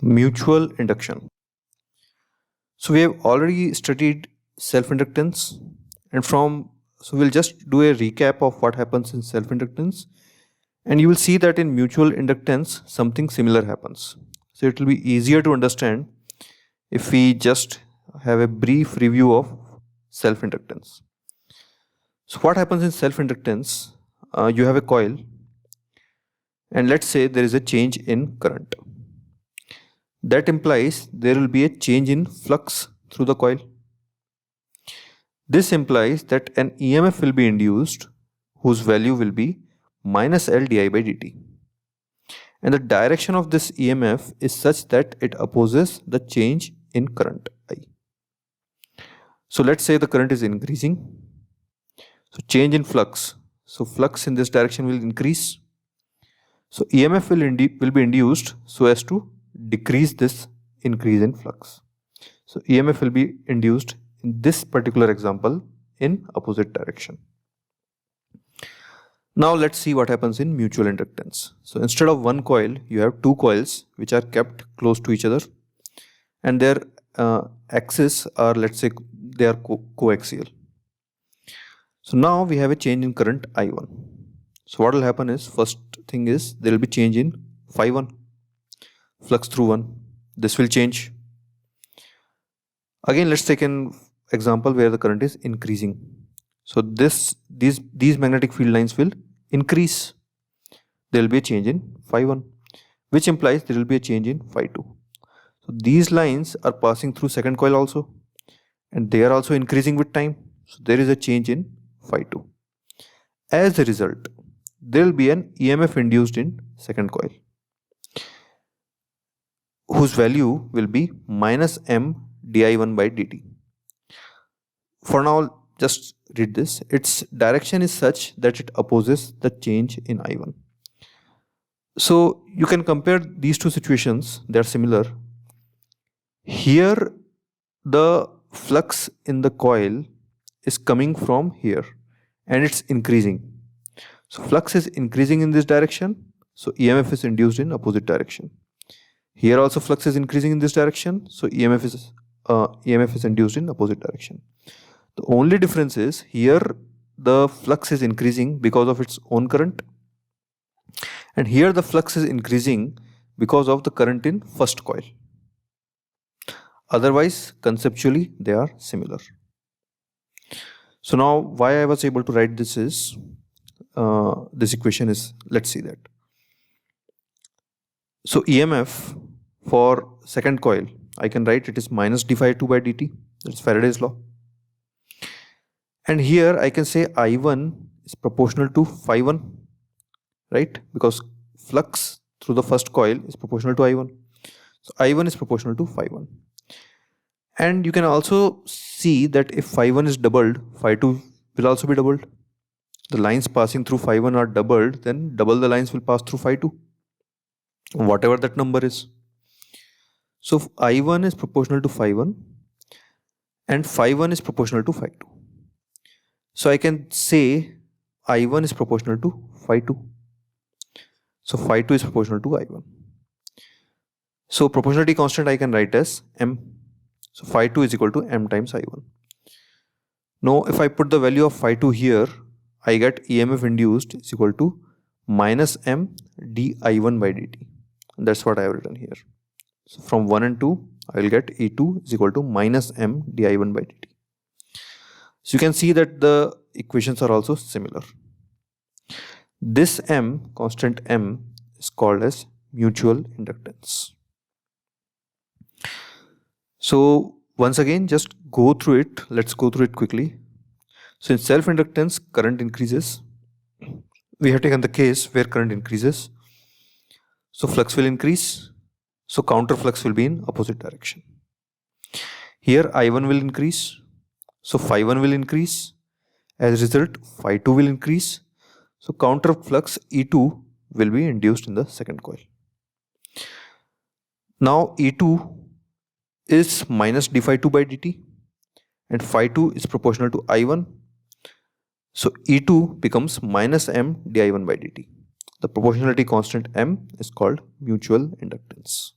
Mutual induction. So we have already studied self-inductance, and so we'll just do a recap of what happens in self-inductance, and you will see that in mutual inductance something similar happens. So it will be easier to understand if we just have a brief review of self-inductance. So what happens in self-inductance? You have a coil, and let's say there is a change in current. That implies there will be a change in flux through the coil. This implies that an EMF will be induced whose value will be minus L di by dt. And the direction of this EMF is such that it opposes the change in current I. So let's say the current is increasing. So change in flux. So flux in this direction will increase. So EMF will be induced so as to decrease this increase in flux. So EMF will be induced in this particular example in opposite direction. Now let's see what happens in mutual inductance. So instead of one coil, you have two coils which are kept close to each other, and their axes are, let's say, they are coaxial. So now we have a change in current I1. So what will happen is, first thing is there will be change in phi 1, flux through 1. This will change. Again, let's take an example where the current is increasing. So these magnetic field lines will increase. There will be a change in phi 1, which implies there will be a change in phi 2. So these lines are passing through second coil also, and they are also increasing with time. So there is a change in phi 2. As a result, there will be an EMF induced in second coil, whose value will be minus M di1 by dt. For now, just read this. Its direction is such that it opposes the change in I1. So you can compare these two situations, they are similar. Here the flux in the coil is coming from here and it's increasing. So flux is increasing in this direction, so EMF is induced in opposite direction. Here also flux is increasing in this direction, so EMF is induced in opposite direction. The only difference is here the flux is increasing because of its own current, and here the flux is increasing because of the current in first coil. Otherwise, conceptually they are similar. So now why I was able to write this is, this equation is, let's see that. So EMF for second coil, I can write it is minus d phi 2 by dt, that's Faraday's law. And here I can say I1 is proportional to phi 1, right? Because flux through the first coil is proportional to I1. So I1 is proportional to phi 1. And you can also see that if phi 1 is doubled, phi 2 will also be doubled. The lines passing through phi 1 are doubled, then double the lines will pass through phi 2, whatever that number is. So I1 is proportional to phi 1 and phi 1 is proportional to phi 2. So I can say I1 is proportional to phi 2. So phi 2 is proportional to I1. So proportionality constant I can write as M. So phi 2 is equal to M times I1. Now if I put the value of phi 2 here, I get EMF induced is equal to minus M di1 by dt. And that's what I have written here. So from 1 and 2, I will get E2 is equal to minus M di1 by dt. So you can see that the equations are also similar. This M, constant M, is called as mutual inductance. So once again, just go through it. Let's go through it quickly. So in self-inductance, current increases. We have taken the case where current increases. So flux will increase. So counter flux will be in opposite direction. Here I1 will increase. So phi 1 will increase. As a result, phi 2 will increase. So counter flux E2 will be induced in the second coil. Now E2 is minus d phi 2 by dt and phi 2 is proportional to I1. So E2 becomes minus M di1 by dt. The proportionality constant M is called mutual inductance.